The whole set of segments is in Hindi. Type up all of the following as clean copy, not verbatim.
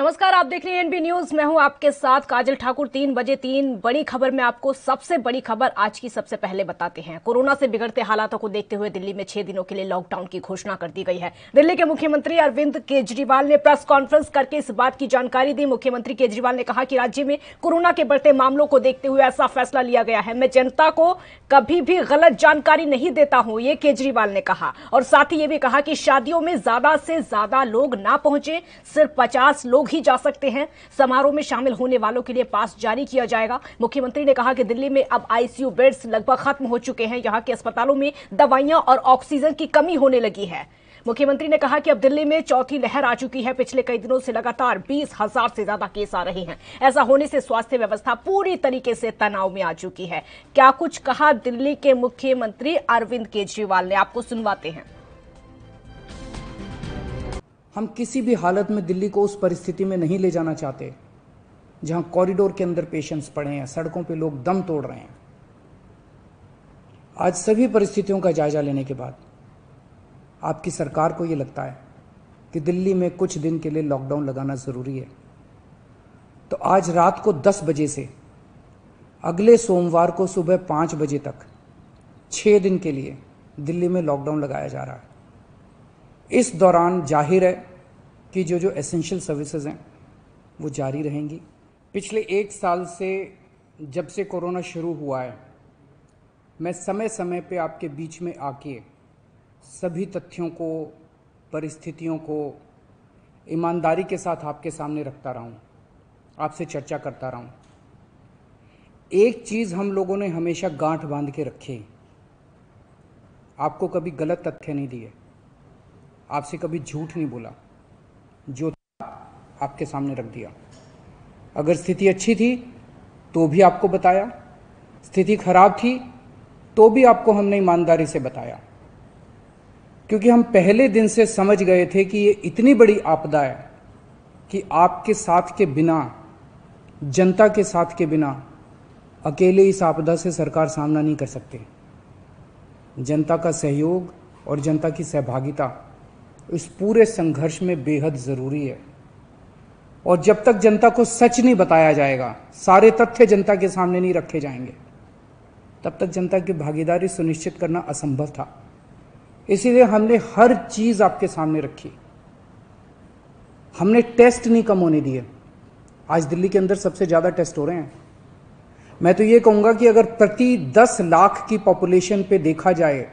नमस्कार, आप देख रहे हैं एनबी न्यूज। मैं हूं आपके साथ काजल ठाकुर। 3 बजे 3 बड़ी खबर में आपको सबसे बड़ी खबर आज की सबसे पहले बताते हैं। कोरोना से बिगड़ते हालातों को देखते हुए दिल्ली में 6 दिनों के लिए लॉकडाउन की घोषणा कर दी गई है। दिल्ली के मुख्यमंत्री अरविंद केजरीवाल ने प्रेस कॉन्फ्रेंस करके इस बात की जानकारी दी। मुख्यमंत्री केजरीवाल ने कहा कि राज्य में कोरोना के बढ़ते मामलों को देखते हुए ऐसा फैसला लिया गया है। मैं जनता को कभी भी गलत जानकारी नहीं देता हूं, ये केजरीवाल ने कहा। और साथ ही ये भी कहा कि शादियों में ज्यादा से ज्यादा लोग ना पहुंचे, सिर्फ 50 लोग ही जा सकते हैं। समारोह में शामिल होने वालों के लिए पास जारी किया जाएगा। मुख्यमंत्री ने कहा कि दिल्ली में अब आईसीयू बेड्स लगभग खत्म हो चुके हैं। यहां के अस्पतालों में दवाइयां और ऑक्सीजन की कमी होने लगी है। मुख्यमंत्री ने कहा कि अब दिल्ली में चौथी लहर आ चुकी है। पिछले कई दिनों से लगातार 20,000 से ज्यादा केस आ रहे हैं। ऐसा होने से स्वास्थ्य व्यवस्था पूरी तरीके से तनाव में आ चुकी है। क्या कुछ कहा दिल्ली के मुख्यमंत्री अरविंद केजरीवाल ने, आपको सुनवाते हैं। हम किसी भी हालत में दिल्ली को उस परिस्थिति में नहीं ले जाना चाहते जहां कॉरिडोर के अंदर पेशेंट्स पड़े हैं, सड़कों पे लोग दम तोड़ रहे हैं। आज सभी परिस्थितियों का जायजा लेने के बाद आपकी सरकार को यह लगता है कि दिल्ली में कुछ दिन के लिए लॉकडाउन लगाना जरूरी है, तो आज रात को 10 बजे से अगले सोमवार को सुबह 5 बजे तक 6 दिन के लिए दिल्ली में लॉकडाउन लगाया जा रहा है। इस दौरान जाहिर है कि जो एसेंशियल सर्विसेज हैं वो जारी रहेंगी। पिछले 1 साल से जब से कोरोना शुरू हुआ है, मैं समय समय पे आपके बीच में आके सभी तथ्यों को, परिस्थितियों को ईमानदारी के साथ आपके सामने रखता रहा हूँ, आपसे चर्चा करता रहा हूँ। एक चीज़ हम लोगों ने हमेशा गांठ बांध के रखी, आपको कभी गलत तथ्य नहीं दिए, आपसे कभी झूठ नहीं बोला, जो आपके सामने रख दिया। अगर स्थिति अच्छी थी तो भी आपको बताया, स्थिति खराब थी तो भी आपको हमने ईमानदारी से बताया, क्योंकि हम पहले दिन से समझ गए थे कि ये इतनी बड़ी आपदा है कि आपके साथ के बिना, जनता के साथ के बिना अकेले इस आपदा से सरकार सामना नहीं कर सकती। जनता का सहयोग और जनता की सहभागिता इस पूरे संघर्ष में बेहद जरूरी है। और जब तक जनता को सच नहीं बताया जाएगा, सारे तथ्य जनता के सामने नहीं रखे जाएंगे, तब तक जनता की भागीदारी सुनिश्चित करना असंभव था। इसीलिए हमने हर चीज आपके सामने रखी। हमने टेस्ट नहीं कम होने दिए। आज दिल्ली के अंदर सबसे ज्यादा टेस्ट हो रहे हैं। मैं तो ये कहूंगा कि अगर प्रति 10 लाख की पॉपुलेशन पे देखा जाए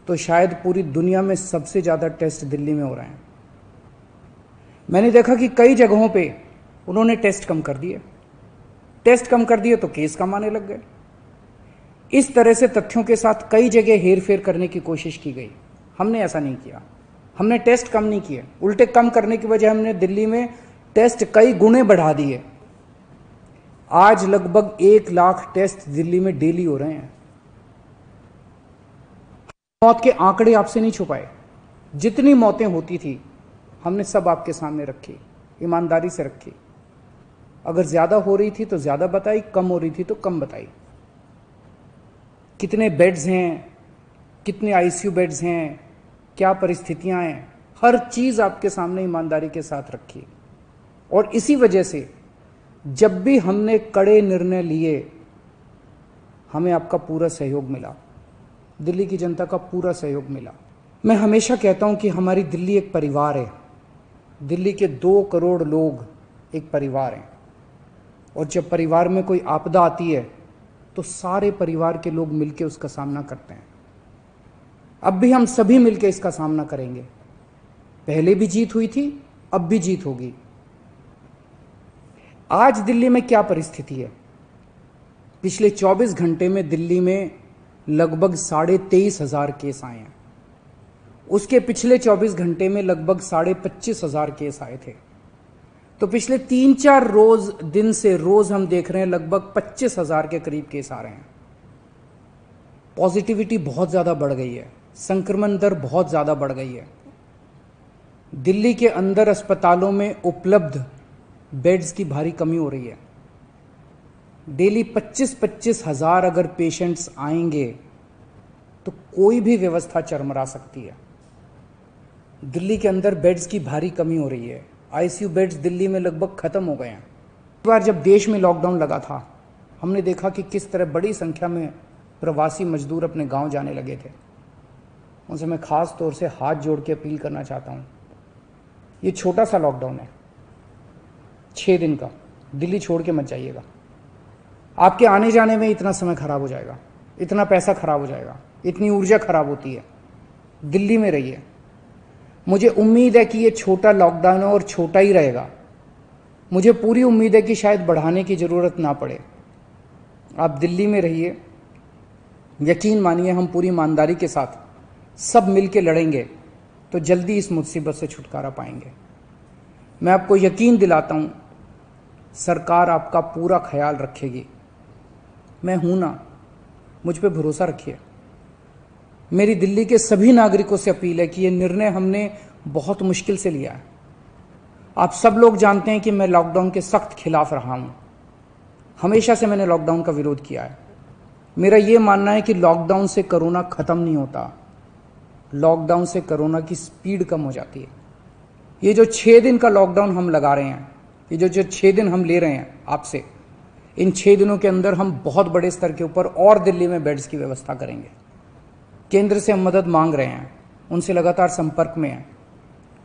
तो शायद पूरी दुनिया में सबसे ज्यादा टेस्ट दिल्ली में हो रहे हैं। मैंने देखा कि कई जगहों पे उन्होंने टेस्ट कम कर दिए। टेस्ट कम कर दिए तो केस कम आने लग गए। इस तरह से तथ्यों के साथ कई जगह हेरफेर करने की कोशिश की गई। हमने ऐसा नहीं किया। हमने टेस्ट कम नहीं किए, उल्टे कम करने की वजह हमने दिल्ली में टेस्ट कई गुने बढ़ा दिए। आज लगभग 1 लाख टेस्ट दिल्ली में डेली हो रहे हैं। मौत के आंकड़े आपसे नहीं छुपाए। जितनी मौतें होती थी हमने सब आपके सामने रखी, ईमानदारी से रखी। अगर ज्यादा हो रही थी तो ज्यादा बताई, कम हो रही थी तो कम बताई। कितने बेड्स हैं, कितने आईसीयू बेड्स हैं, क्या परिस्थितियां हैं, हर चीज आपके सामने ईमानदारी के साथ रखी। और इसी वजह से जब भी हमने कड़े निर्णय लिए, हमें आपका पूरा सहयोग मिला, दिल्ली की जनता का पूरा सहयोग मिला। मैं हमेशा कहता हूं कि हमारी दिल्ली एक परिवार है। दिल्ली के 2 करोड़ लोग एक परिवार हैं, और जब परिवार में कोई आपदा आती है तो सारे परिवार के लोग मिलकर उसका सामना करते हैं। अब भी हम सभी मिलकर इसका सामना करेंगे। पहले भी जीत हुई थी, अब भी जीत होगी। आज दिल्ली में क्या परिस्थिति है? पिछले 24 घंटे में दिल्ली में लगभग 23,500 केस आए हैं। उसके पिछले 24 घंटे में लगभग 25,500 केस आए थे। तो पिछले 3-4 दिन से रोज हम देख रहे हैं लगभग 25,000 के करीब केस आ रहे हैं। पॉजिटिविटी बहुत ज्यादा बढ़ गई है, संक्रमण दर बहुत ज्यादा बढ़ गई है। दिल्ली के अंदर अस्पतालों में उपलब्ध बेड्स की भारी कमी हो रही है। डेली 25-25 हजार अगर पेशेंट्स आएंगे तो कोई भी व्यवस्था चरमरा सकती है। दिल्ली के अंदर बेड्स की भारी कमी हो रही है। आईसीयू बेड्स दिल्ली में लगभग खत्म हो गए हैं। इस बार जब देश में लॉकडाउन लगा था, हमने देखा कि किस तरह बड़ी संख्या में प्रवासी मजदूर अपने गांव जाने लगे थे। उनसे मैं खास तौर से हाथ जोड़ के अपील करना चाहता हूं, ये छोटा सा लॉकडाउन है, 6 दिन का, दिल्ली छोड़ के मत जाइएगा। आपके आने जाने में इतना समय खराब हो जाएगा, इतना पैसा खराब हो जाएगा, इतनी ऊर्जा खराब होती है। दिल्ली में रहिए। मुझे उम्मीद है कि ये छोटा लॉकडाउन है और छोटा ही रहेगा। मुझे पूरी उम्मीद है कि शायद बढ़ाने की ज़रूरत ना पड़े। आप दिल्ली में रहिए। यकीन मानिए, हम पूरी ईमानदारी के साथ सब मिलके लड़ेंगे तो जल्दी इस मुसीबत से छुटकारा पाएंगे। मैं आपको यकीन दिलाता हूं, सरकार आपका पूरा ख्याल रखेगी। मैं हूं ना, मुझ पे भरोसा रखिए। मेरी दिल्ली के सभी नागरिकों से अपील है कि ये निर्णय हमने बहुत मुश्किल से लिया है। आप सब लोग जानते हैं कि मैं लॉकडाउन के सख्त खिलाफ रहा हूं। हमेशा से मैंने लॉकडाउन का विरोध किया है। मेरा यह मानना है कि लॉकडाउन से कोरोना खत्म नहीं होता, लॉकडाउन से कोरोना की स्पीड कम हो जाती है। ये जो 6 दिन का लॉकडाउन हम लगा रहे हैं, ये जो 6 दिन हम ले रहे हैं आपसे, इन 6 दिनों के अंदर हम बहुत बड़े स्तर के ऊपर और दिल्ली में बेड्स की व्यवस्था करेंगे। केंद्र से हम मदद मांग रहे हैं, उनसे लगातार संपर्क में हैं।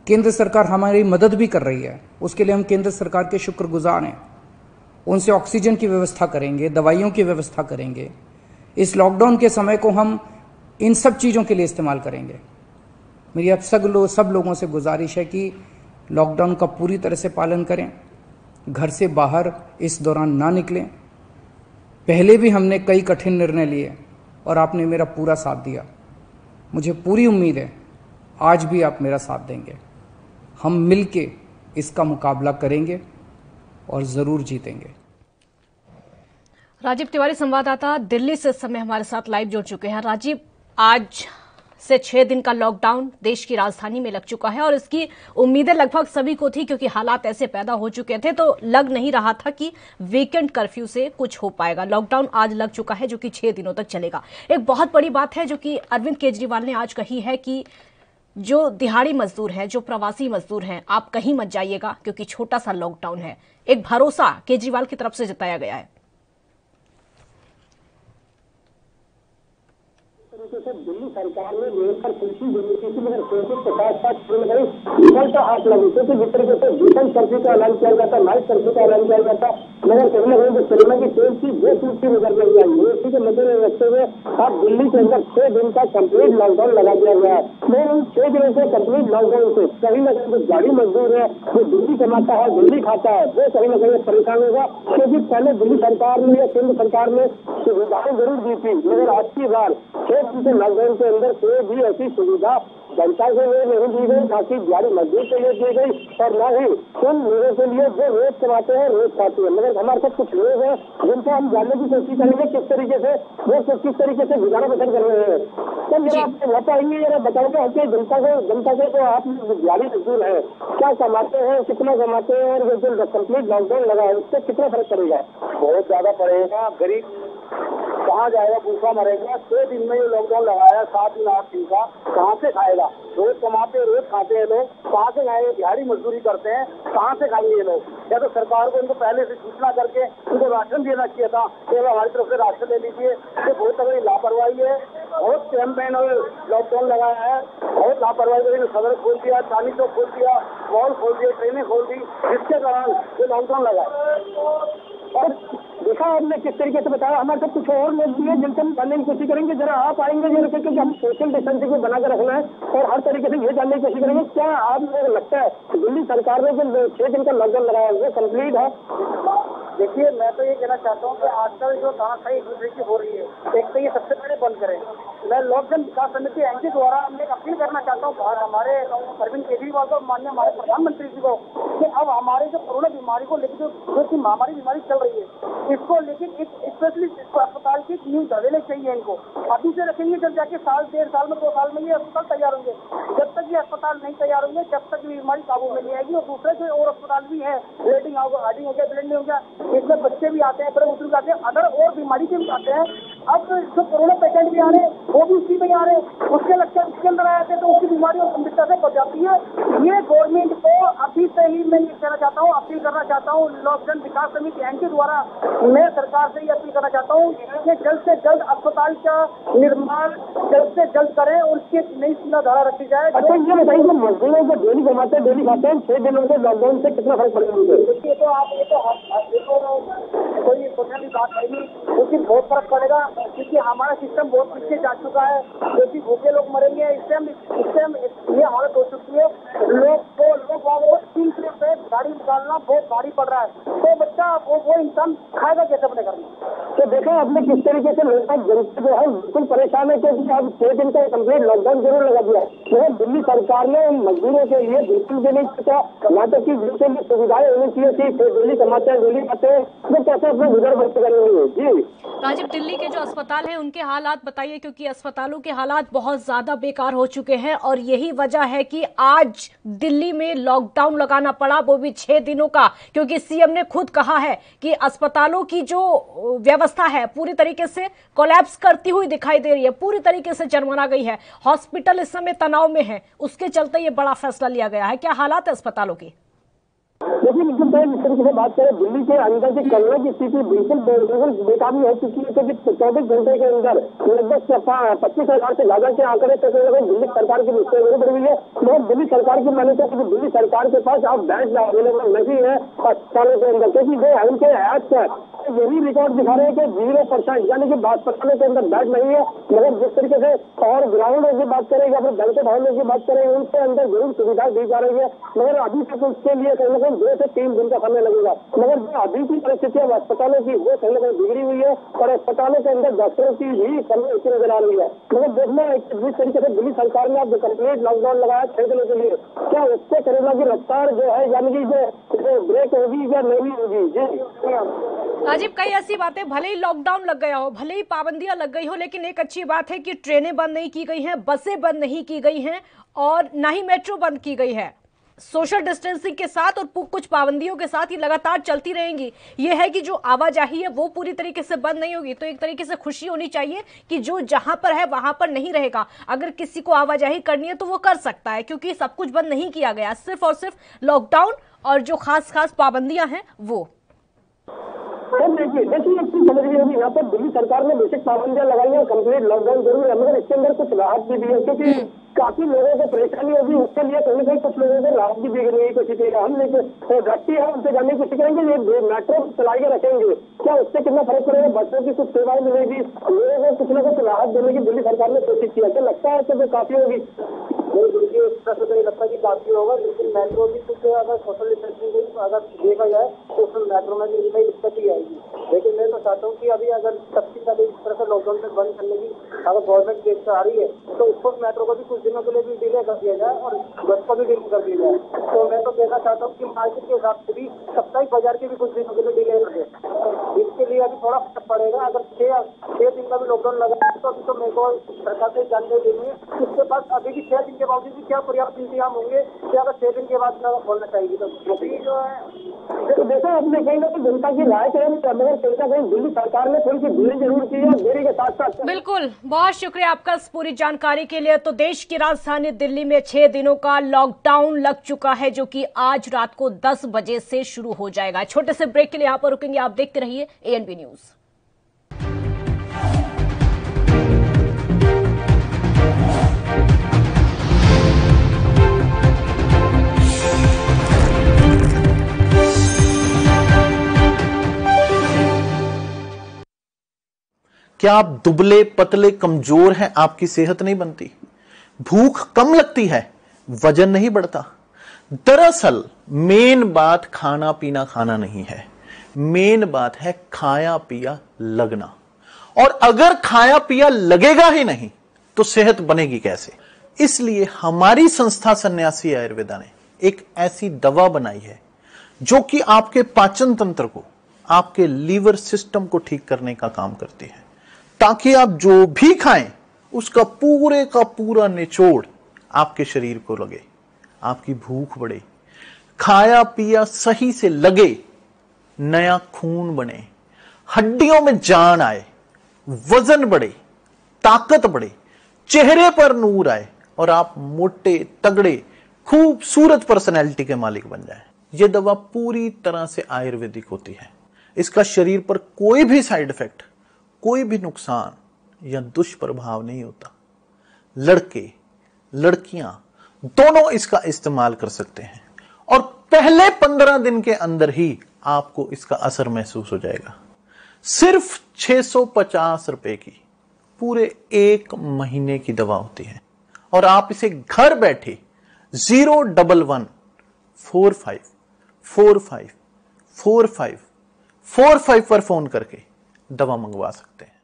केंद्र सरकार हमारी मदद भी कर रही है, उसके लिए हम केंद्र सरकार के शुक्रगुजार हैं। उनसे ऑक्सीजन की व्यवस्था करेंगे, दवाइयों की व्यवस्था करेंगे। इस लॉकडाउन के समय को हम इन सब चीज़ों के लिए इस्तेमाल करेंगे। मेरी अब सब लोगों से गुजारिश है कि लॉकडाउन का पूरी तरह से पालन करें, घर से बाहर इस दौरान ना निकलें। पहले भी हमने कई कठिन निर्णय लिए और आपने मेरा पूरा साथ दिया। मुझे पूरी उम्मीद है आज भी आप मेरा साथ देंगे। हम मिलके इसका मुकाबला करेंगे और ज़रूर जीतेंगे। राजीव तिवारी संवाददाता दिल्ली से इस समय हमारे साथ लाइव जुड़ चुके हैं। राजीव, आज से 6 दिन का लॉकडाउन देश की राजधानी में लग चुका है और इसकी उम्मीदें लगभग सभी को थी, क्योंकि हालात ऐसे पैदा हो चुके थे, तो लग नहीं रहा था कि वीकेंड कर्फ्यू से कुछ हो पाएगा। लॉकडाउन आज लग चुका है, जो कि 6 दिनों तक चलेगा। एक बहुत बड़ी बात है जो कि अरविंद केजरीवाल ने आज कही है कि जो दिहाड़ी मजदूर हैं, जो प्रवासी मजदूर हैं, आप कहीं मत जाइएगा क्योंकि छोटा सा लॉकडाउन है। एक भरोसा केजरीवाल की तरफ से जताया गया है। दिल्ली सरकार ने निरंतर कृषि जरूरत थी, मगर कोशिश के साथ साथ विफल का हाथ लगी, क्योंकि जिस तरीके से वीकेंड कर्फ्यू का ऐलान किया जाता, नाइट कर्फ्यू का ऐलान किया जाता, मगर कहीं ना कहीं जो कोरोना की तेज थी वो टूटती नजर नहीं आई। इसी के मद्देनजर रखते हुए अब दिल्ली के अंदर 6 दिन का कंप्लीट लॉकडाउन लगा दिया गया है। मगर उन 6 दिनों से कंप्लीट लॉकडाउन से कहीं ना कहीं जो गाड़ी मजदूर है, जो दिल्ली कमाता है, दिल्ली खाता है, वो कहीं ना कहीं परेशान होगा। क्योंकि पहले दिल्ली सरकार ने या केंद्र सरकार ने सुविधाएं जरूर दी थी, मगर आज की बार 6 दिन के लॉकडाउन के अंदर कोई भी ऐसी सुविधा जनता के लिए नहीं दी गई, ना कि दिहाड़ी मजदूर के लिए दी गई और ना ही उन लोगों के लिए जो रोज कमाते हैं, रोज खाते हैं। मगर हमारे साथ कुछ लोग हैं जिनको हम जानने की कोशिश करेंगे किस तरीके से वो किस तरीके से गुजारा बसर कर रहे हैं। तो जरा आप बताएंगे, जरा बताओगे आपके जनता के तो आप दिहाड़ी मजदूर है, क्या कमाते हैं, कितना कमाते हैं, और जो कंप्लीट लॉकडाउन लगा है उससे कितना फर्क पड़ेगा? बहुत ज्यादा पड़ेगा। गरीब कहाँ जाएगा, भूखा मरेगा। 6 दिन में ये लॉकडाउन लगाया, 7 दिन 8 दिन का, कहाँ से खाएगा? रोज कमाते रोज खाते हैं लोग, कहाँ से खाएंगे? दिहाड़ी मजदूरी करते हैं, कहाँ से खाएंगे ये लोग? या तो सरकार को इनको पहले से सूचना करके उनको राशन देना चाहिए था कि हमारी तरफ से राशन ले लीजिए। ये बहुत बड़ी लापरवाही है। बहुत कैंपेन और लॉकडाउन लगाया है, बहुत लापरवाही करी। सदर खोल दिया, चांदी चौक खोल दिया, मॉल खोल दिया, ट्रेनें खोल दी, जिसके दौरान ये लॉकडाउन लगा। और देखा आपने किस तरीके से बताया। हमारे साथ कुछ और लोग भी हैं जिनसे हम जानने की कोशिश करेंगे। जरा आप आएंगे जरा, क्योंकि हम सोशल डिस्टेंसिंग को बनाकर रखना है और हर तरीके से ये जानने की कोशिश करेंगे क्या आपको लगता है दिल्ली सरकार ने जो 6 दिन का लॉकडाउन लगाया वो कंप्लीट है? देखिए, मैं तो ये कहना चाहता हूँ कि आजकल जो तानाशाही एक दूसरे की हो रही है, एक तो ये सबसे पहले बंद करें। मैं लोकजन विकास समिति एनजी द्वारा मैं एक अपील करना चाहता हूँ हमारे अरविंद केजरीवाल को, माननीय हमारे प्रधानमंत्री जी को, कि अब हमारे जो कोरोना बीमारी को लेकर जो महामारी बीमारी चल रही है, इसको लेकर एक स्पेशली अस्पताल की न्यू दवेले चाहिए इनको। अभी से रखेंगे जब जाके साल 1.5 साल में 2 साल में ये अस्पताल तैयार होंगे। जब तक ये अस्पताल नहीं तैयार होंगे तब तक ये बीमारी काबू में नहीं आएगी। और दूसरे जो और अस्पताल भी है, ब्लीडिंग हो गया, हार्डिंग हो गया, ब्लीडिंग हो गया, इसमें बच्चे भी आते हैं, बड़े बुजुर्ग आते हैं, अदर और बीमारी के भी आते हैं। अब जो कोरोना पेशेंट भी आ रहे हैं वो भी उसी में आ रहे हैं, उसके लक्षण उसके अंदर आए थे तो उसकी बीमारी और गंभीरता से बढ़ जाती है। ये गवर्नमेंट को अभी से ही मैं ये कहना चाहता हूँ, अपील करना चाहता हूँ, लोक जन विकास समिति एनटी द्वारा मैं सरकार से ये अपील करना चाहता हूँ कि जल्द से जल्द अस्पताल का निर्माण जल्द से जल्द करें और उसकी नई सुविधाधारा रखी जाए। अच्छा ये बताइए कि मजदूरों को डेली कमाते हैं, डेली खाते हैं, 6 दिनों के लॉकडाउन से कितना फर्क पड़ेगा? देखिए तो आप ये तो कोई सोचने की बात नहीं, लेकिन बहुत फर्क पड़ेगा क्योंकि हमारा सिस्टम बहुत पीछे जा चुका है। क्योंकि भूखे लोग मरेंगे, इस टाइम ये हालत हो चुकी है। लोग 3 किलो पे गाड़ी निकालना बहुत भारी पड़ रहा है, तो बच्चा वो इंसान खाएगा कैसे अपने घर में? तो देखा आपने किस तरीके से लोग जनता जो है बिल्कुल परेशान है, क्योंकि अब 6 दिन का कंप्लीट लॉकडाउन जरूर लगा दिया है। दिल्ली सरकार ने मजदूरों के लिए बिल्कुल भी नहीं सोचा, कर्नाटक की जिनके लिए सुविधाएं होनी चाहिए थी, डेली कमाते हैं, डेली खाते हैं, वो कैसे अपने गुजर बसर करेंगे? जी राजीव, दिल्ली के जो अस्पताल हैं उनके हालात बताइए, क्योंकि अस्पतालों के हालात बहुत ज्यादा बेकार हो चुके हैं और यही वजह है कि आज दिल्ली में लॉकडाउन लगाना पड़ा, वो भी 6 दिनों का, क्योंकि सीएम ने खुद कहा है कि अस्पतालों की जो व्यवस्था है पूरी तरीके से कोलैप्स करती हुई दिखाई दे रही है, पूरी तरीके से चरमरा गई है। हॉस्पिटल इस समय तनाव में है, उसके चलते ये बड़ा फैसला लिया गया है। क्या हालात है अस्पतालों की? देखिए निखिल भाई, इस तरीके से बात करें, दिल्ली के अंदर की कोरोना की स्थिति बिल्कुल बेकाबू हो चुकी है, क्योंकि 24 घंटे के अंदर लगभग 25,000 से ज्यादा के आंकड़े तक दिल्ली सरकार की मुश्किल बढ़ गई है। मगर दिल्ली सरकार की माने तो दिल्ली सरकार के पास अब बेड अवेलेबल नहीं है अस्पतालों के अंदर, क्योंकि वो उनके ऐप्स है यही रिकॉर्ड दिखा रहे हैं कि 0%, यानी कि अस्पतालों के अंदर बेड नहीं है। मगर जिस तरीके से और ग्राउंड की बात करेंगे, अपने बैंकेट हॉलों की बात करेंगे, उनके अंदर जरूर सुविधा दी जा रही है, मगर अभी तक उसके लिए कहीं ना कहीं 2 से 3 दिन का समय लगेगा। मगर जो अभी की परिस्थिति है अस्पतालों की, वो कहीं ना कहीं बिगड़ी हुई है और अस्पतालों के अंदर डॉक्टरों की भी कमी होती नजर आ रही है। मगर देखना जिस तरीके से दिल्ली सरकार ने अब कंप्लीट लॉकडाउन लगाया 6 दिनों के लिए, क्या उससे कोरोना की रफ्तार जो है यानी कि जो ब्रेक होगी या नहीं होगी? जी राजीव, कई ऐसी बातें, भले ही लॉकडाउन लग गया हो, भले ही पाबंदियां लग गई हो, लेकिन एक अच्छी बात है कि ट्रेनें बंद नहीं की गई हैं, बसें बंद नहीं की गई हैं और ना ही मेट्रो बंद की गई है। सोशल डिस्टेंसिंग के साथ और कुछ पाबंदियों के साथ ये लगातार चलती रहेंगी। ये है कि जो आवाजाही है वो पूरी तरीके से बंद नहीं होगी, तो एक तरीके से खुशी होनी चाहिए कि जो जहां पर है वहां पर नहीं रहेगा। अगर किसी को आवाजाही करनी है तो वो कर सकता है, क्योंकि सब कुछ बंद नहीं किया गया, सिर्फ और सिर्फ लॉकडाउन और जो खास पाबंदियां हैं वो। देखिए एक चीज समझ रही होगी, यहाँ पर दिल्ली सरकार ने बेसिक पाबंदियां लगाई है, कंप्लीट लॉकडाउन जरूर है, मगर इसके अंदर कुछ राहत भी दी है, क्योंकि काफी लोगों को परेशानी होगी, उसके लिए कहीं ना कहीं कुछ लोगों को राहत भी दी गई है। कोशिश करेगा हम व्यक्ति है उनसे जानने की कोशिश करेंगे, ये मेट्रो चलाई के रखेंगे, क्या उससे कितना फर्क पड़ेगा? बच्चों की कुछ सेवाएं मिलेगी, लोगों को कुछ ना कुछ राहत देने की दिल्ली सरकार ने कोशिश की है, तो लगता है तो काफी होगी। देखिए इसका तो नहीं लगता कि काफी होगा, लेकिन मेट्रो भी कुछ अगर सोशल डिस्टेंसिंग अगर देखा जाए तो उसमें मेट्रो में भी नई दिक्कत ही आएगी। लेकिन मैं तो चाहता हूँ कि अभी अगर सबसे पहले इस तरह से लॉकडाउन में बंद करने की अगर गवर्नमेंट देख आ रही है तो उसको मेट्रो को भी कुछ दिनों के लिए भी डिले कर दिया जाए और बस को भी डिले कर दिया जाए। तो मैं तो कहना चाहता हूँ कि मार्केट के हिसाब से भी साप्ताहिक बाजार के भी कुछ दिनों के लिए डिले कर दे। इसके लिए अभी थोड़ा फर्क पड़ेगा। अगर 6 दिन का भी लॉकडाउन लगा तो अभी तो मेरे को सरकार से जानकारी देनी है उसके पास अभी भी 6 दिन के बावजूद भी क्या पर्याप्त इंतजाम होंगे, क्या अगर 6 दिन के बाद खोलना चाहिए तो जो है। तो देखो अपने कहीं ना कहीं जनता की राय करें, मगर कहीं ना कहीं दिल्ली सरकार ने थोड़ी सी देरी जरूर की है, देरी के साथ साथ। बिल्कुल, बहुत शुक्रिया आपका इस पूरी जानकारी के लिए। तो देश की राजधानी दिल्ली में 6 दिनों का लॉकडाउन लग चुका है, जो कि आज रात को 10 बजे से शुरू हो जाएगा। छोटे से ब्रेक के लिए यहाँ पर रुकेंगे, आप देखते रहिए ANB न्यूज। क्या आप दुबले पतले कमजोर हैं? आपकी सेहत नहीं बनती, भूख कम लगती है, वजन नहीं बढ़ता? दरअसल मेन बात खाना पीना खाना नहीं है, मेन बात है खाया पिया लगना। और अगर खाया पिया लगेगा ही नहीं तो सेहत बनेगी कैसे? इसलिए हमारी संस्था सन्यासी आयुर्वेदा ने एक ऐसी दवा बनाई है जो कि आपके पाचन तंत्र को, आपके लीवर सिस्टम को ठीक करने का काम करती है, ताकि आप जो भी खाएं उसका पूरे का पूरा निचोड़ आपके शरीर को लगे, आपकी भूख बढ़े, खाया पिया सही से लगे, नया खून बने, हड्डियों में जान आए, वजन बढ़े, ताकत बढ़े, चेहरे पर नूर आए और आप मोटे, तगड़े, खूबसूरत पर्सनैलिटी के मालिक बन जाए। यह दवा पूरी तरह से आयुर्वेदिक होती है। इसका शरीर पर कोई भी साइड इफेक्ट, कोई भी नुकसान या दुष्प्रभाव नहीं होता। लड़के लड़कियां दोनों इसका इस्तेमाल कर सकते हैं और पहले 15 दिन के अंदर ही आपको इसका असर महसूस हो जाएगा। सिर्फ 650 रुपए की पूरे 1 महीने की दवा होती है और आप इसे घर बैठे 01145454545 पर फोन करके दवा मंगवा सकते हैं।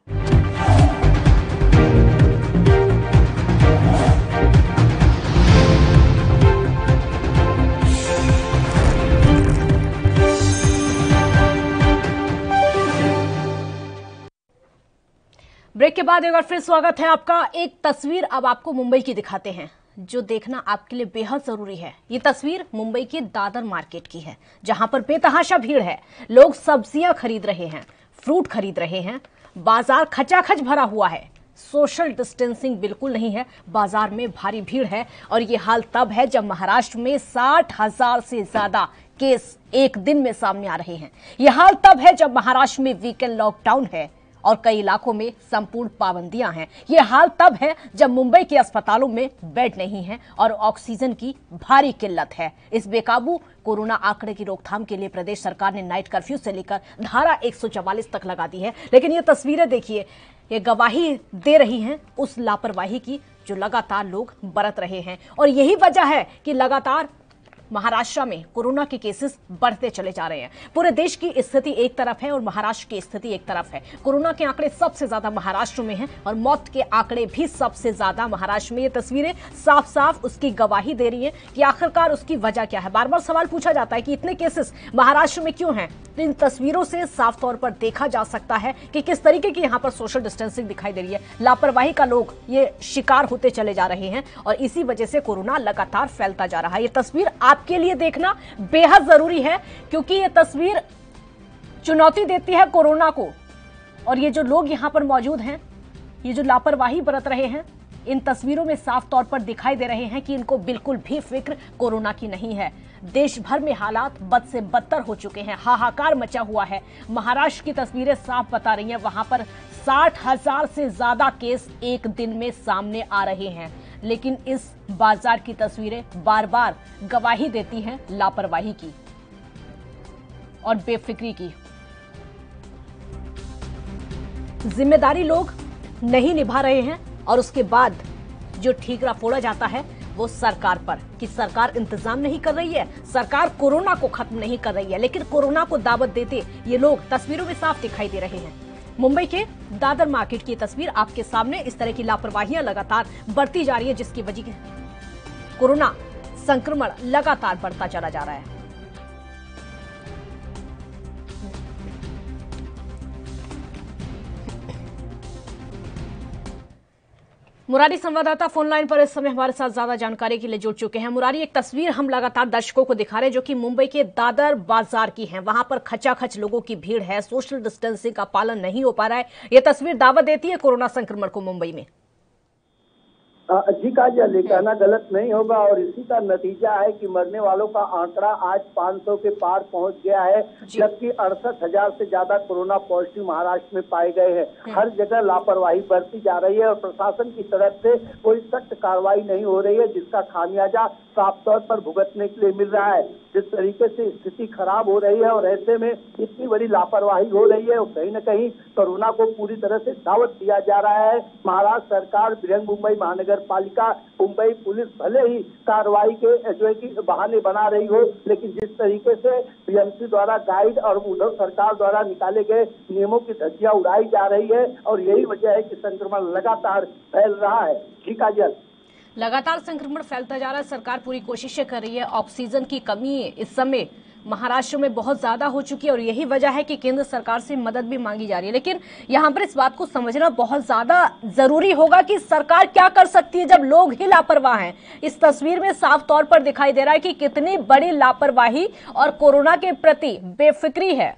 ब्रेक के बाद एक बार फिर स्वागत है आपका। एक तस्वीर अब आपको मुंबई की दिखाते हैं जो देखना आपके लिए बेहद जरूरी है। ये तस्वीर मुंबई के दादर मार्केट की है, जहां पर बेतहाशा भीड़ है। लोग सब्जियां खरीद रहे हैं, फ्रूट खरीद रहे हैं, बाजार खचाखच भरा हुआ है। सोशल डिस्टेंसिंग बिल्कुल नहीं है, बाजार में भारी भीड़ है। और ये हाल तब है जब महाराष्ट्र में 60,000 से ज्यादा केस एक दिन में सामने आ रहे हैं। यह हाल तब है जब महाराष्ट्र में वीकेंड लॉकडाउन है और कई इलाकों में संपूर्ण पाबंदियां हैं। यह हाल तब है जब मुंबई के अस्पतालों में बेड नहीं है और ऑक्सीजन की भारी किल्लत है। इस बेकाबू कोरोना आंकड़े की रोकथाम के लिए प्रदेश सरकार ने नाइट कर्फ्यू से लेकर धारा 144 तक लगा दी है। लेकिन ये तस्वीरें देखिए, ये गवाही दे रही हैं उस लापरवाही की जो लगातार लोग बरत रहे हैं। और यही वजह है कि लगातार महाराष्ट्र में कोरोना के केसेस बढ़ते चले जा रहे हैं। पूरे देश की स्थिति एक तरफ है और महाराष्ट्र की स्थिति एक तरफ है। कोरोना के आंकड़े सबसे ज्यादा महाराष्ट्र में हैं और मौत के आंकड़े भी सबसे ज्यादा महाराष्ट्र में। ये तस्वीरें साफ साफ उसकी गवाही दे रही हैं कि आखिरकार उसकी वजह क्या है। बार बार सवाल पूछा जाता है कि इतने केसेस महाराष्ट्र में क्यों हैं। इन तस्वीरों से साफ तौर पर देखा जा सकता है कि किस तरीके की यहाँ पर सोशल डिस्टेंसिंग दिखाई दे रही है। लापरवाही का लोग ये शिकार होते चले जा रहे हैं और इसी वजह से कोरोना लगातार फैलता जा रहा है। ये तस्वीर आपके लिए देखना बेहद जरूरी है क्योंकि ये तस्वीर चुनौती देती है कोरोना को। और ये जो लोग यहां पर मौजूद हैं, ये जो लापरवाही बरत रहे हैं, इन तस्वीरों में साफ तौर पर दिखाई दे रहे हैं कि इनको बिल्कुल भी फिक्र कोरोना की नहीं है। देश भर में हालात बद से बदतर हो चुके हैं, हाहाकार मचा हुआ है। महाराष्ट्र की तस्वीरें साफ बता रही हैं, वहां पर 60,000 से ज्यादा केस एक दिन में सामने आ रहे हैं। लेकिन इस बाजार की तस्वीरें बार बार गवाही देती हैं लापरवाही की और बेफिक्री की। जिम्मेदारी लोग नहीं निभा रहे हैं और उसके बाद जो ठीकरा फोड़ा जाता है वो सरकार पर कि सरकार इंतजाम नहीं कर रही है, सरकार कोरोना को खत्म नहीं कर रही है। लेकिन कोरोना को दावत देते ये लोग तस्वीरों में साफ दिखाई दे रहे हैं। मुंबई के दादर मार्केट की तस्वीर आपके सामने। इस तरह की लापरवाहियां लगातार बढ़ती जा रही है जिसकी वजह कोरोना संक्रमण लगातार बढ़ता चला जा रहा है। मुरारी संवाददाता फोन लाइन पर इस समय हमारे साथ ज्यादा जानकारी के लिए जुड़ चुके हैं। मुरारी, एक तस्वीर हम लगातार दर्शकों को दिखा रहे हैं जो कि मुंबई के दादर बाजार की है। वहां पर खचाखच लोगों की भीड़ है, सोशल डिस्टेंसिंग का पालन नहीं हो पा रहा है। यह तस्वीर दावा देती है कोरोना संक्रमण को मुंबई में। जी काजल, कहना गलत नहीं होगा और इसी का नतीजा है कि मरने वालों का आंकड़ा आज 500 के पार पहुंच गया है, जबकि 68,000 से ज्यादा कोरोना पॉजिटिव महाराष्ट्र में पाए गए हैं। हर जगह लापरवाही बढ़ती जा रही है और प्रशासन की तरफ से कोई सख्त कार्रवाई नहीं हो रही है, जिसका खामियाजा साफ तौर पर भुगतने के लिए मिल रहा है। जिस तरीके से स्थिति खराब हो रही है और ऐसे में इतनी बड़ी लापरवाही हो रही है और कहीं न कहीं कोरोना को पूरी तरह से दावत दिया जा रहा है। महाराष्ट्र सरकार, बृहन मुंबई महानगर पालिका, मुंबई पुलिस भले ही कार्रवाई के जो है कि बहाने बना रही हो, लेकिन जिस तरीके से बीएमसी द्वारा गाइड और उद्धव सरकार द्वारा निकाले गए नियमों की धज्जियां उड़ाई जा रही है और यही वजह है कि संक्रमण लगातार फैल रहा है। जी काजल, लगातार संक्रमण फैलता जा रहा है। सरकार पूरी कोशिशें कर रही है। ऑक्सीजन की कमी इस समय महाराष्ट्र में बहुत ज्यादा हो चुकी है और यही वजह है कि केंद्र सरकार से मदद भी मांगी जा रही है। लेकिन यहां पर इस बात को समझना बहुत ज्यादा जरूरी होगा कि सरकार क्या कर सकती है जब लोग ही लापरवाह हैं। इस तस्वीर में साफ तौर पर दिखाई दे रहा है कि कितनी बड़ी लापरवाही और कोरोना के प्रति बेफिक्री है।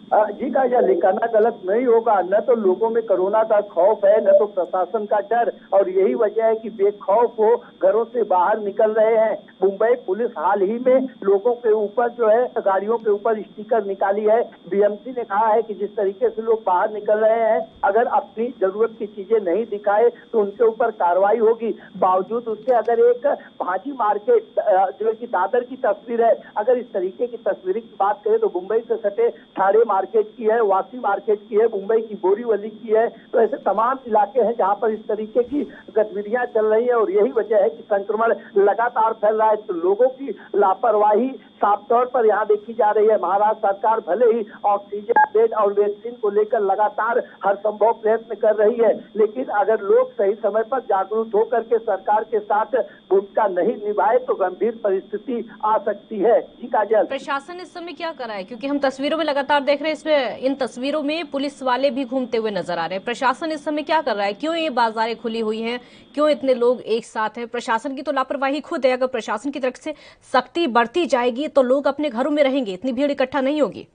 जी का यह लिखाना गलत नहीं होगा। न तो लोगों में कोरोना का खौफ है, न तो प्रशासन का डर, और यही वजह है कि बेखौफ हो घरों से बाहर निकल रहे हैं। मुंबई पुलिस हाल ही में लोगों के ऊपर जो है गाड़ियों के ऊपर स्टिकर निकाली है। बीएमसी ने कहा है कि जिस तरीके से लोग बाहर निकल रहे हैं, अगर अपनी जरूरत की चीजें नहीं दिखाए तो उनके ऊपर कार्रवाई होगी। बावजूद उसके अगर एक भाजी मार्केट जो कि दादर की तस्वीर है, अगर इस तरीके की तस्वीर की बात करें तो मुंबई से सटे ठाणे मार्केट की है, वासी मार्केट की है, मुंबई की बोरीवली की है। तो ऐसे तमाम इलाके हैं जहां पर इस तरीके की गतिविधियां चल रही है, और यही वजह है कि संक्रमण लगातार फैल रहा है। तो लोगों की लापरवाही साफ तौर पर यहाँ देखी जा रही है। महाराष्ट्र सरकार भले ही ऑक्सीजन बेड और वैक्सीन को लेकर लगातार हर संभव प्रयत्न कर रही है, लेकिन अगर लोग सही समय पर जागरूक होकर के सरकार के साथ भूमिका नहीं निभाए तो गंभीर परिस्थिति आ सकती है। जी काजल, प्रशासन इस समय क्या कर रहा है, क्योंकि हम तस्वीरों में लगातार देख रहे हैं, इसमें इन तस्वीरों में पुलिस वाले भी घूमते हुए नजर आ रहे हैं। प्रशासन इस समय क्या कर रहा है, क्यों ये बाजारें खुली हुई हैं, क्यों इतने लोग एक साथ हैं? प्रशासन की तो लापरवाही खुद है। अगर प्रशासन की तरफ से सख्ती बढ़ती जाएगी तो लोग अपने घरों में रहेंगे, इतनी भीड़ इकट्ठा नहीं होगी।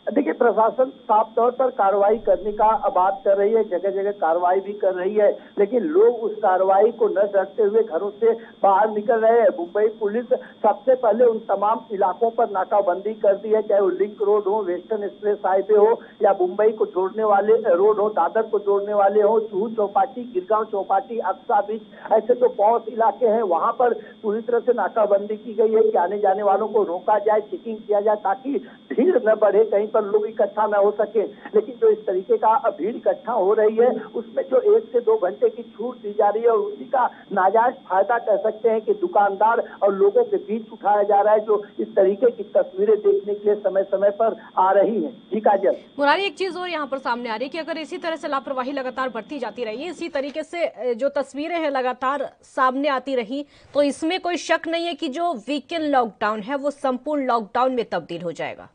देखिए, प्रशासन साफ तौर पर कार्रवाई करने का बात कर रही है, जगह जगह कार्रवाई भी कर रही है, लेकिन लोग उस कार्रवाई को न डरते हुए घरों से बाहर निकल रहे हैं। मुंबई पुलिस सबसे पहले उन तमाम इलाकों पर नाकाबंदी कर दी है, चाहे वो लिंक रोड हो, वेस्टर्न एक्सप्रेस हाईवे हो, या मुंबई को जोड़ने वाले रोड हो, दादर को जोड़ने वाले हो, जुहू चौपाटी, गिरगांव चौपाटी, अक्सा बीच, ऐसे जो पॉश इलाके हैं वहां पर पूरी तरह से नाकाबंदी की गई है कि आने जाने वालों को रोका जाए, चेकिंग किया जाए, ताकि भीड़ न बढ़े, कहीं पर लोग इकट्ठा न हो सके। लेकिन जो इस तरीके का भीड़ इकट्ठा हो रही है, उसमें जो 1 से 2 घंटे की छूट दी जा रही है, और उसी का नाजायज फायदा कह सकते हैं कि दुकानदार और लोगों के बीच उठाया जा रहा है, जो इस तरीके की तस्वीरें देखने के लिए समय समय पर आ रही है। जी काजल। मुरारी, एक चीज और यहाँ पर सामने आ रही है कि अगर इसी तरह से लापरवाही लगातार बढ़ती जाती रही, इसी तरीके से जो तस्वीरें हैं लगातार सामने आती रही, तो इसमें कोई शक नहीं है कि जो वीकेंड लॉकडाउन है वो संपूर्ण लॉकडाउन में तब्दील हो जाएगा।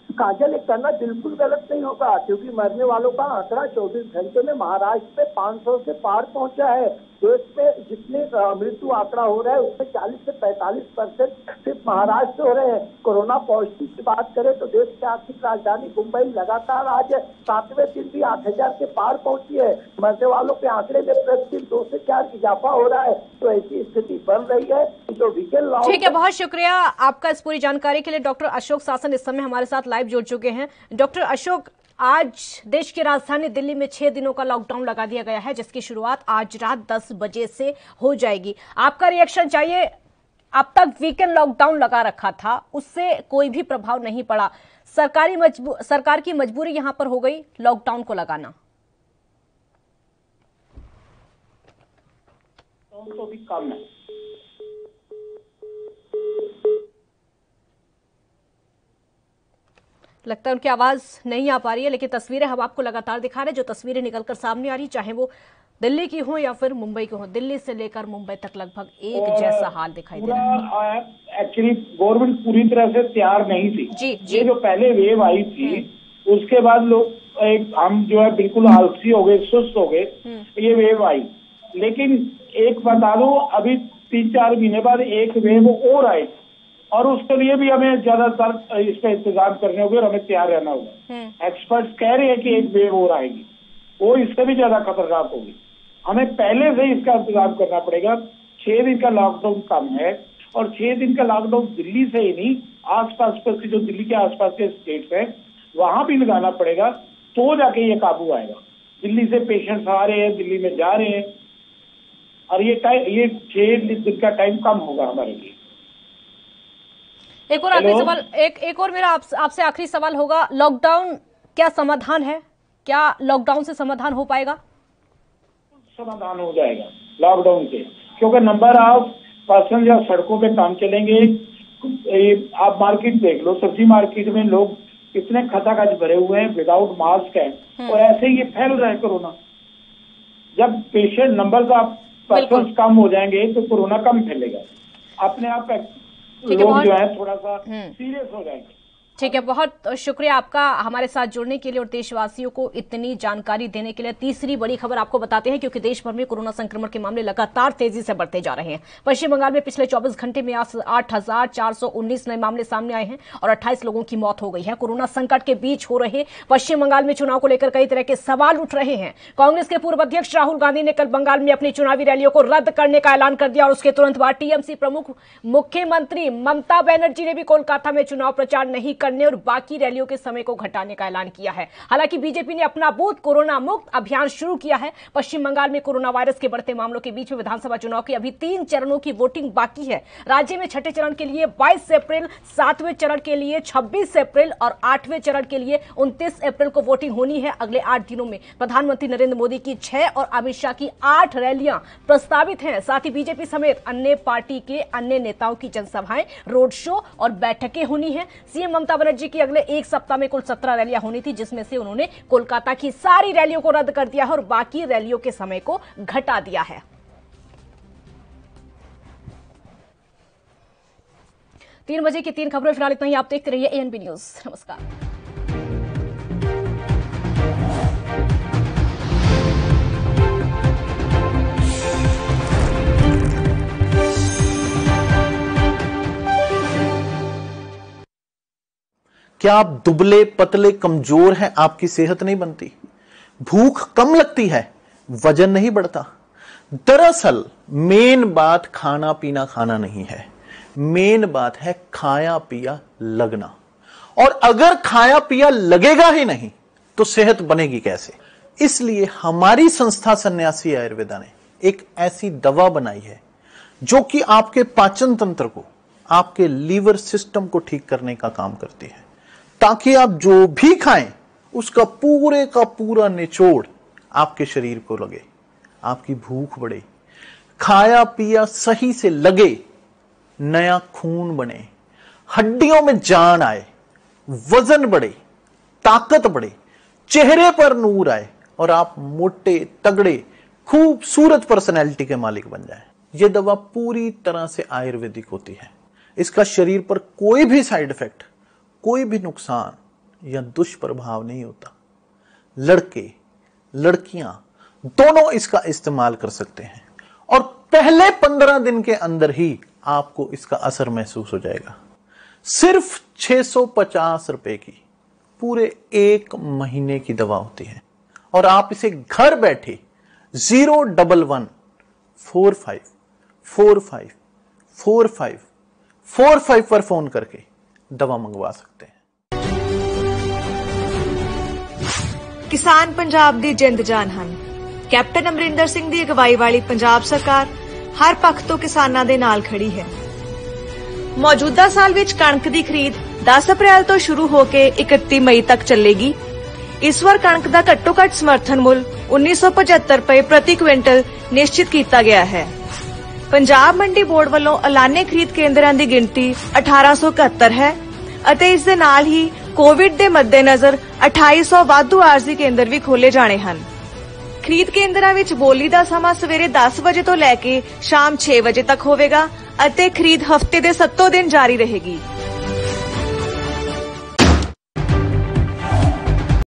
काजल, एक करना बिल्कुल गलत नहीं होगा, क्योंकि मरने वालों का आंकड़ा 24 घंटे में महाराष्ट्र में 500 से पार पहुंचा है। देश में जितने मृत्यु आंकड़ा हो रहा है उसमें 40 से 45% सिर्फ महाराष्ट्र से हो रहे हैं। कोरोना पॉजिटिव की बात करें तो देश की आर्थिक राजधानी मुंबई लगातार आज 7वें दिन भी 8000 के पार पहुंची है। मरने वालों के आंकड़े में प्रतिदिन 2 से 4 इजाफा हो रहा है। तो ऐसी स्थिति बन रही है जो वीकेंड लॉकडाउन। ठीक है, बहुत शुक्रिया आपका इस पूरी जानकारी के लिए। डॉक्टर अशोक शासन इस समय हमारे साथ लाइव जुड़ चुके हैं। डॉक्टर अशोक, आज देश की राजधानी दिल्ली में 6 दिनों का लॉकडाउन लगा दिया गया है, जिसकी शुरुआत आज रात 10 बजे से हो जाएगी। आपका रिएक्शन चाहिए। अब तक वीकेंड लॉकडाउन लगा रखा था, उससे कोई भी प्रभाव नहीं पड़ा। सरकार की मजबूरी यहां पर हो गई लॉकडाउन को लगाना। तो भी कम है। लगता है उनकी आवाज नहीं आ पा रही है, लेकिन तस्वीरें हम आपको लगातार दिखा रहे हैं। जो तस्वीरें निकलकर सामने आ रही, चाहे वो दिल्ली की हो या फिर मुंबई की हो, दिल्ली से लेकर मुंबई तक लगभग एक जैसा हाल दिखाई दे रहा है। एक्चुअली गवर्नमेंट पूरी तरह से तैयार नहीं थी। जी। ये जो पहले वेव आई थी उसके बाद लोग हम जो है बिल्कुल आलसी हो गए, सुस्त हो गए। ये वेव आई, लेकिन एक बता दो, अभी 3-4 महीने बाद एक वेव और आई, और उसके लिए भी हमें ज्यादातर इसका इंतजाम करने होंगे और हमें तैयार रहना होगा। एक्सपर्ट्स कह रहे हैं कि एक वेव और आएगी, वो इससे भी ज्यादा खतरनाक होगी। हमें पहले से इसका इंतजाम करना पड़ेगा। 6 दिन का लॉकडाउन कम है, और 6 दिन का लॉकडाउन दिल्ली से ही नहीं, आसपास के जो दिल्ली के आसपास के स्टेट्स हैं वहां भी लगाना पड़ेगा, तो जाके ये काबू आएगा। दिल्ली से पेशेंट्स आ रहे हैं, दिल्ली में जा रहे हैं, और ये 6 दिन का टाइम कम होगा हमारे लिए। एक और आखिरी सवाल, एक और मेरा आपसे आखिरी सवाल होगा, लॉकडाउन क्या समाधान है? क्या लॉकडाउन से समाधान हो पाएगा? समाधान हो जाएगा लॉकडाउन से, क्योंकि नंबर ऑफ पर्सन या सड़कों पे काम चलेंगे। आप मार्केट देख लो, सब्जी मार्केट में लोग इतने खचाखच भरे हुए हैं, विदाउट मास्क है, और ऐसे ही ये फैल रहा है कोरोना। जब पेशेंट नंबर ऑफ पर्सन कम हो जाएंगे तो कोरोना कम फैलेगा, अपने आप लोग जो है थोड़ा सा सीरियस हो जाएंगे। ठीक है, बहुत शुक्रिया आपका हमारे साथ जुड़ने के लिए और देशवासियों को इतनी जानकारी देने के लिए। तीसरी बड़ी खबर आपको बताते हैं, क्योंकि देश भर में कोरोना संक्रमण के मामले लगातार तेजी से बढ़ते जा रहे हैं। पश्चिम बंगाल में पिछले 24 घंटे में 8,419 नए मामले सामने आए हैं और 28 लोगों की मौत हो गई है। कोरोना संकट के बीच हो रहे पश्चिम बंगाल में चुनाव को लेकर कई तरह के सवाल उठ रहे हैं। कांग्रेस के पूर्व अध्यक्ष राहुल गांधी ने कल बंगाल में अपनी चुनावी रैलियों को रद्द करने का ऐलान कर दिया और उसके तुरंत बाद टीएमसी प्रमुख मुख्यमंत्री ममता बनर्जी ने भी कोलकाता में चुनाव प्रचार नहीं करने और बाकी रैलियों के समय को घटाने का ऐलान किया है। हालांकि बीजेपी ने अपना बूथ कोरोना मुक्त अभियान शुरू किया है। पश्चिम बंगाल में कोरोना वायरस के बढ़ते मामलों के बीच में विधानसभा चुनाव की अभी 3 चरणों की वोटिंग बाकी है। राज्य में छठे चरण के लिए 22 अप्रैल, 7वें चरण के लिए 26 अप्रैल और 8वें चरण के लिए 29 अप्रैल को वोटिंग होनी है। अगले 8 दिनों में प्रधानमंत्री नरेंद्र मोदी की 6 और अमित शाह की 8 रैलियां प्रस्तावित हैं। साथ ही बीजेपी समेत अन्य पार्टी के अन्य नेताओं की जनसभाएं, रोड शो और बैठकें होनी है। सीएम ममता बनर्जी की अगले एक सप्ताह में कुल 17 रैलियां होनी थी, जिसमें से उन्होंने कोलकाता की सारी रैलियों को रद्द कर दिया है और बाकी रैलियों के समय को घटा दिया है। 3 बजे की 3 खबरें फिलहाल इतना ही। आप देखते रहिए एएनबी न्यूज। नमस्कार। क्या आप दुबले पतले कमजोर हैं, आपकी सेहत नहीं बनती, भूख कम लगती है, वजन नहीं बढ़ता? दरअसल मेन बात खाना पीना खाना नहीं है, मेन बात है खाया पिया लगना। और अगर खाया पिया लगेगा ही नहीं तो सेहत बनेगी कैसे? इसलिए हमारी संस्था सन्यासी आयुर्वेदा ने एक ऐसी दवा बनाई है जो कि आपके पाचन तंत्र को, आपके लीवर सिस्टम को ठीक करने का काम करती है, ताकि आप जो भी खाएं उसका पूरे का पूरा निचोड़ आपके शरीर को लगे, आपकी भूख बढ़े, खाया पिया सही से लगे, नया खून बने, हड्डियों में जान आए, वजन बढ़े, ताकत बढ़े, चेहरे पर नूर आए और आप मोटे तगड़े खूबसूरत पर्सनैलिटी के मालिक बन जाएं। यह दवा पूरी तरह से आयुर्वेदिक होती है। इसका शरीर पर कोई भी साइड इफेक्ट, कोई भी नुकसान या दुष्प्रभाव नहीं होता। लड़के लड़कियां दोनों इसका इस्तेमाल कर सकते हैं और पहले 15 दिन के अंदर ही आपको इसका असर महसूस हो जाएगा। सिर्फ 650 रुपए की पूरे 1 महीने की दवा होती है और आप इसे घर बैठे 01145454545 पर फोन करके दवा मंगवा सकते हैं। किसान पंजाब दी जिंद जान हन। कैप्टन अमरिंदर सिंह दी अगवाई वाली पंजाब सरकार हर पक्ष तो किसानां दे नाल खड़ी है। मौजूदा साल विच कणक दी खरीद 10 अप्रैल तो शुरू होके 31 मई तक चलेगी। इस बार कणक दा घट्टो घट समर्थन मुल 1975 रुपए प्रति क्विंटल निश्चित किया गया है। पंजाब मंडी बोर्ड वालों एलाने खरीद केंद्रां दी गिनती 1871 है ਅਤੇ ਇਸ ਦੇ ਨਾਲ ਹੀ कोविड ਦੇ मद्देनजर 2800 ਵਾਧੂ ਆਰਜ਼ੀ ਕੇਂਦਰ ਵੀ ਖੋਲੇ ਜਾਣੇ ਹਨ। ਖਰੀਦ ਕੇਂਦਰਾਂ ਵਿੱਚ ਬੋਲੀ ਦਾ ਸਮਾਂ ਸਵੇਰੇ 10 ਵਜੇ ਤੋਂ ਲੈ ਕੇ ਸ਼ਾਮ 6 ਵਜੇ ਤੱਕ ਹੋਵੇਗਾ ਅਤੇ ਖਰੀਦ ਹਫ਼ਤੇ ਦੇ 7 ਦਿਨ ਜਾਰੀ ਰਹੇਗੀ।